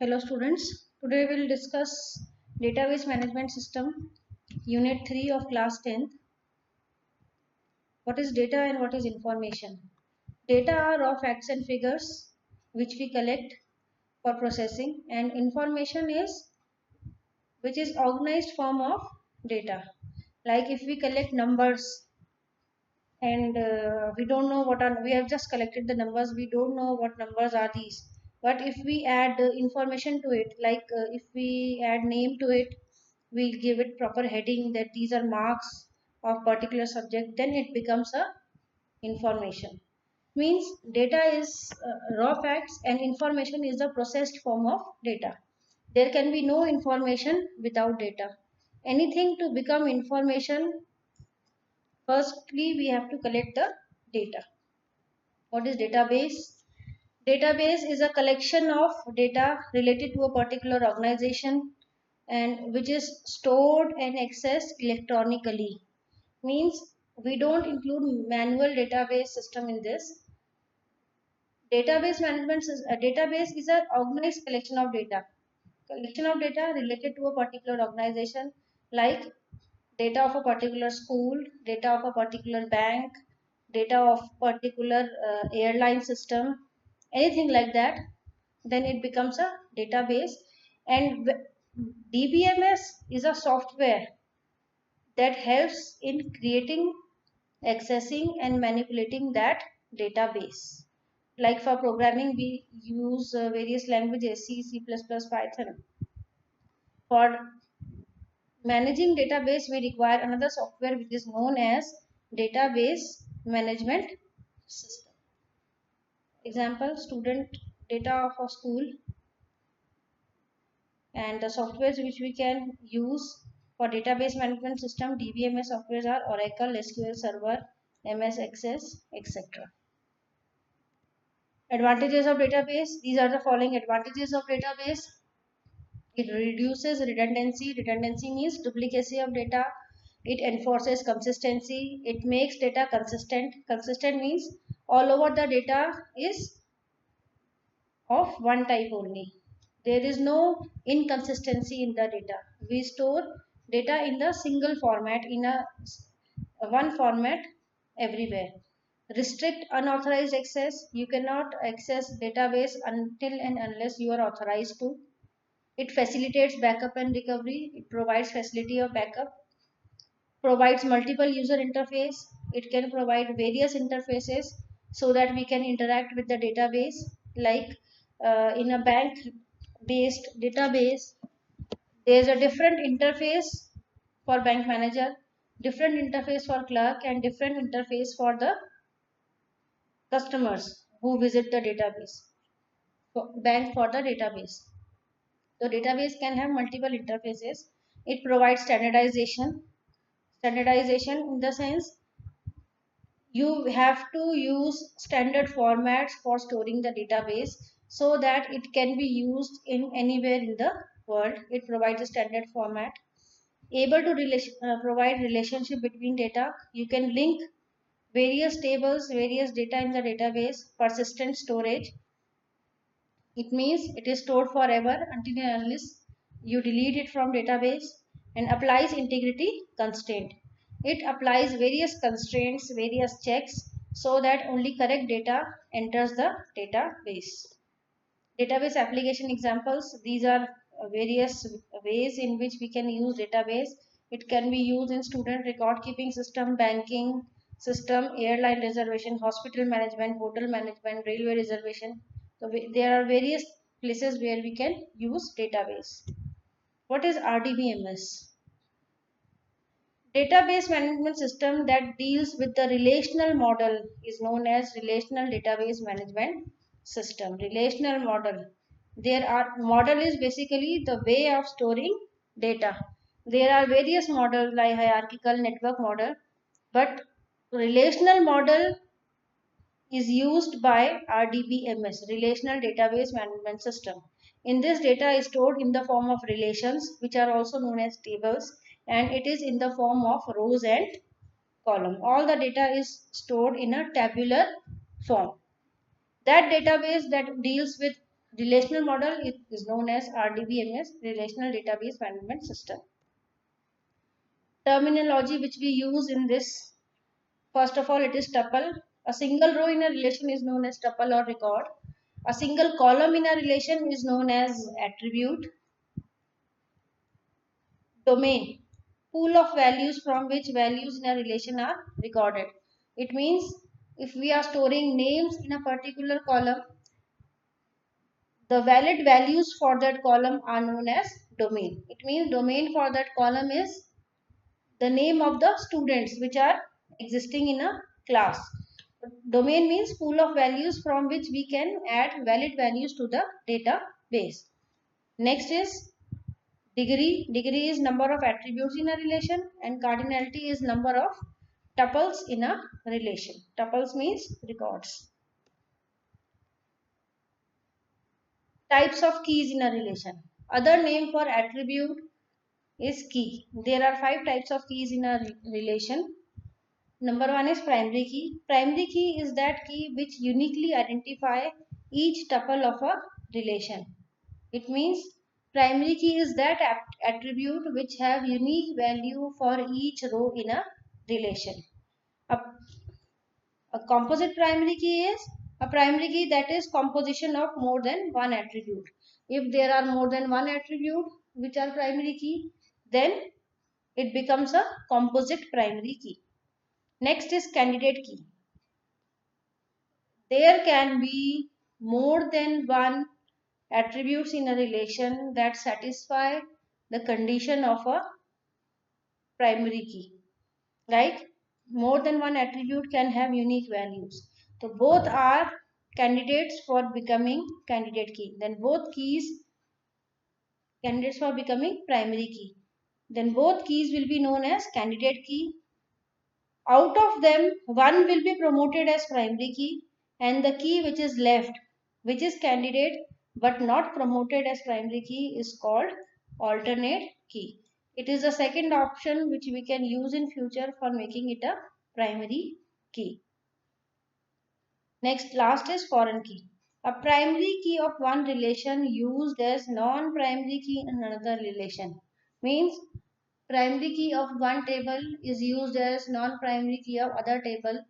Hello students, today we will discuss database management system unit 3 of class 10th. What is data and what is information? Data are raw facts and figures which we collect for processing, and information is which is organized form of data. Like if we collect numbers and we don't know what are, we have just collected the numbers, we don't know what numbers are these, but if we add information to it, like if we add name to it, we give it proper heading that these are marks of particular subject, then it becomes a information. Means data is raw facts and information is the processed form of data. There can be no information without data. Anything to become information, firstly we have to collect the data. What is database? Database is a collection of data related to a particular organization and which is stored and accessed electronically. Means we don't include manual database system in this. Database is an organized collection of data. Collection of data related to a particular organization, like data of a particular school, data of a particular bank, data of particular airline system, anything like that, then it becomes a database. And DBMS is a software that helps in creating, accessing and manipulating that database. Like for programming we use various languages, C, C++, Python. For managing database we require another software which is known as database management system. Example, student data of a school, and the softwares which we can use for database management system DBMS softwares are Oracle, SQL Server, MS Access, etc. Advantages of database. These are the following advantages of database. It reduces redundancy. Redundancy means duplicacy of data. It enforces consistency. It makes data consistent. Consistent means all over the data is of one type only. There is no inconsistency in the data. We store data in the single format, in a one format everywhere. Restrict unauthorized access. You cannot access database until and unless you are authorized to. It facilitates backup and recovery. It provides facility of backup. Provides multiple user interface. It can provide various interfaces so that we can interact with the database. Like in a bank based database, there is a different interface for bank manager, different interface for clerk, and different interface for the customers who visit the database. Bank for the database. The database can have multiple interfaces. It provides standardization. Standardization in the sense you have to use standard formats for storing the database so that it can be used in anywhere in the world. It provides a standard format. Able to provide relationship between data. You can link various tables, various data in the database. Persistent storage. It means it is stored forever until and unless you delete it from database. And applies integrity constraint. It applies various constraints, various checks so that only correct data enters the database. Database application examples. These are various ways in which we can use database. It can be used in student record keeping system, banking system, airline reservation, hospital management, hotel management, railway reservation. So there are various places where we can use database. What is RDBMS? Database management system that deals with the relational model is known as relational database management system. Relational model. Model is basically the way of storing data. There are various models like hierarchical network model, but relational model is used by RDBMS, Relational Database Management System. In this, data is stored in the form of relations, which are also known as tables, and it is in the form of rows and column. All the data is stored in a tabular form. That database that deals with Relational model is known as RDBMS, Relational Database Management System. Terminology which we use in this, first of all, it is tuple. A single row in a relation is known as tuple or record. A single column in a relation is known as attribute. Domain, pool of values from which values in a relation are recorded. It means if we are storing names in a particular column, the valid values for that column are known as domain. It means domain for that column is the name of the students which are existing in a class. Domain means pool of values from which we can add valid values to the database. Next is degree. Degree is number of attributes in a relation, and cardinality is number of tuples in a relation. Tuples means records. Types of keys in a relation. Other name for attribute is key. There are 5 types of keys in a relation. Number 1 is primary key. Primary key is that key which uniquely identify each tuple of a relation. It means primary key is that attribute which have unique value for each row in a relation. A composite primary key is a primary key that is composition of more than one attribute. If there are more than one attribute which are primary key, then it becomes a composite primary key. Next is candidate key. There can be more than one attributes in a relation that satisfy the condition of a primary key. Like more than one attribute can have unique values. So both are candidates for becoming candidate key. Then both keys candidates for becoming primary key. Then both keys will be known as candidate key. Out of them, one will be promoted as primary key, and the key which is left, which is candidate but not promoted as primary key, is called alternate key. It is the second option which we can use in future for making it a primary key. Next, last is foreign key. A primary key of one relation used as non-primary key in another relation. Means primary key of one table is used as non-primary key of other table.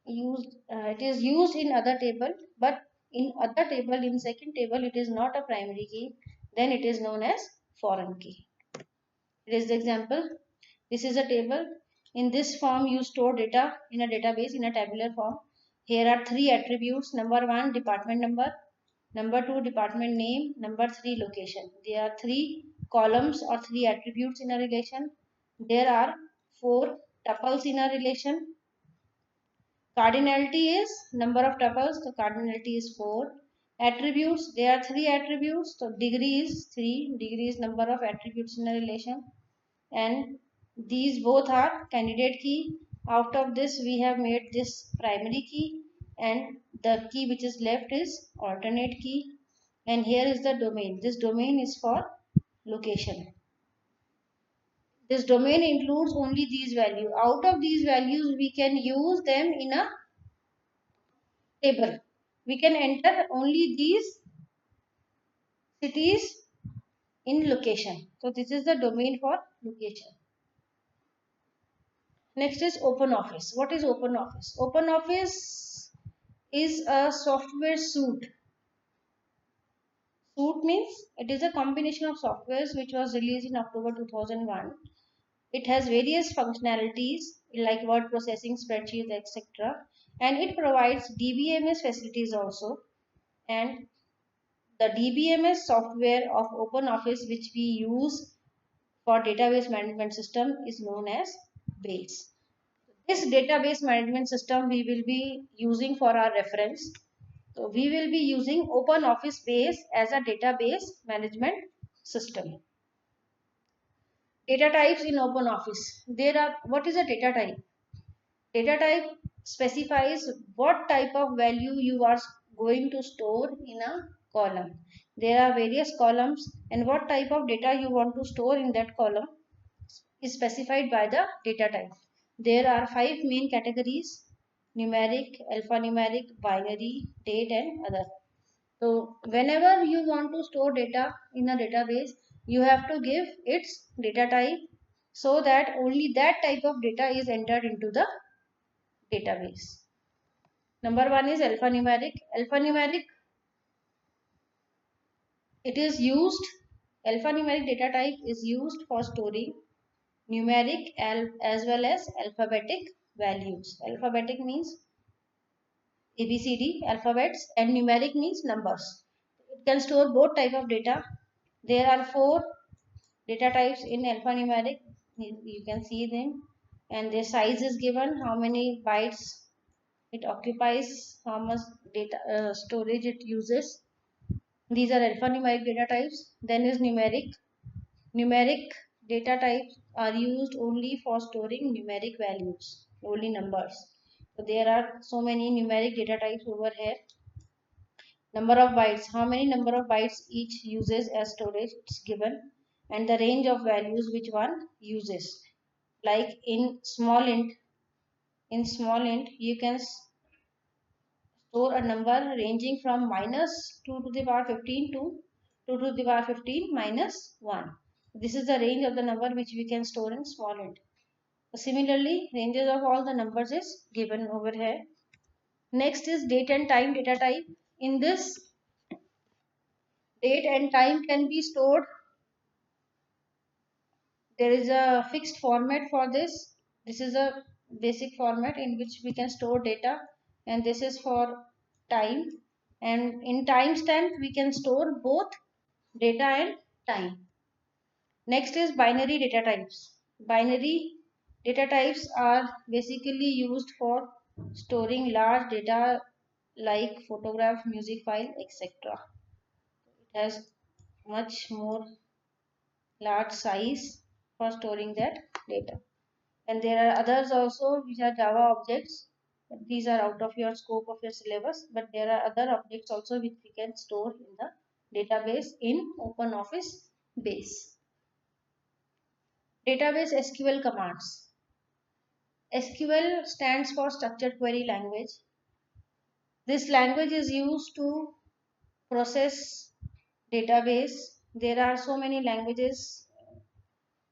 It is used in other table, but in other table, in second table, it is not a primary key. Then it is known as foreign key. It is the example. This is a table. In this form, you store data in a database in a tabular form. Here are 3 attributes. Number 1, department number. Number 2, department name. Number 3, location. There are 3 columns or 3 attributes in a relation. There are 4 tuples in a relation. Cardinality is number of tuples. So cardinality is 4. Attributes, there are 3 attributes. So degree is 3. Degree is number of attributes in a relation. And these both are candidate key. Out of this we have made this primary key, and the key which is left is alternate key. And here is the domain. This domain is for location. This domain includes only these values. Out of these values we can use them in a table. We can enter only these cities in location. So this is the domain for location. Next is OpenOffice. What is OpenOffice? OpenOffice is a software suite. Suite means it is a combination of softwares which was released in October 2001. It has various functionalities like word processing, spreadsheets, etc. And it provides DBMS facilities also. And the DBMS software of OpenOffice which we use for database management system is known as Base. This database management system we will be using for our reference. So we will be using OpenOffice Base as a database management system. Data types in OpenOffice. What is a data type? Data type specifies what type of value you are going to store in a column. There are various columns, and what type of data you want to store in that column is specified by the data type. There are 5 main categories: numeric, alphanumeric, binary, date, and other. So whenever you want to store data in a database, you have to give its data type so that only that type of data is entered into the database. Number one is alphanumeric. Alphanumeric, it is used, alphanumeric data type is used for storing numeric as well as alphabetic values. Alphabetic means ABCD alphabets and numeric means numbers. It can store both type of data. There are four data types in alphanumeric. You can see them, and their size is given, how many bytes it occupies, how much data storage it uses. These are alphanumeric data types. Then is numeric. Numeric data types are used only for storing numeric values, only numbers. So there are so many numeric data types over here. Number of bytes, how many number of bytes each uses as storage is given, and the range of values which one uses. Like in small int you can store a number ranging from minus 2 to the power 15 to 2 to the power 15 minus 1. This is the range of the number which we can store in small int. Similarly, ranges of all the numbers is given over here. Next is date and time data type. In this, date and time can be stored. There is a fixed format for this. This is a basic format in which we can store data, and this is for time. And in timestamp, we can store both data and time. Next is binary data types. Binary data types are basically used for storing large data like photograph, music file, etc. It has much more large size for storing that data. And there are others also which are Java objects. These are out of your scope of your syllabus, but there are other objects also which we can store in the database in OpenOffice base. Database SQL commands. SQL stands for Structured Query Language. This language is used to process database. There are so many languages,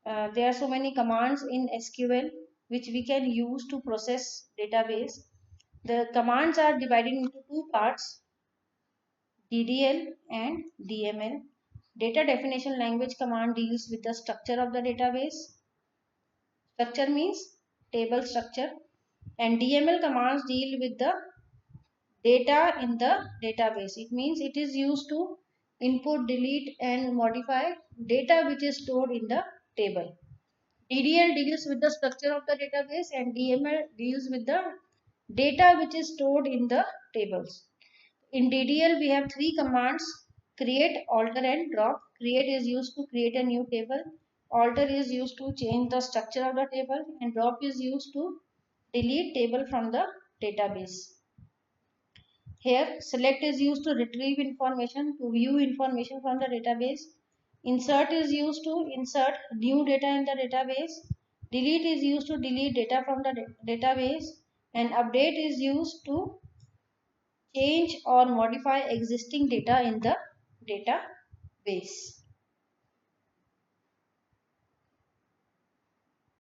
there are so many commands in SQL which we can use to process database. The commands are divided into two parts, DDL and DML. Data definition language command deals with the structure of the database. Structure means table structure, and DML commands deal with the data in the database. It means it is used to input, delete and modify data which is stored in the table. DDL deals with the structure of the database and DML deals with the data which is stored in the tables. In DDL we have three commands: create, alter and drop. Create is used to create a new table, alter is used to change the structure of the table, and drop is used to delete table from the database. Here select is used to retrieve information, to view information from the database. Insert is used to insert new data in the database. Delete is used to delete data from the database, and update is used to change or modify existing data in the database.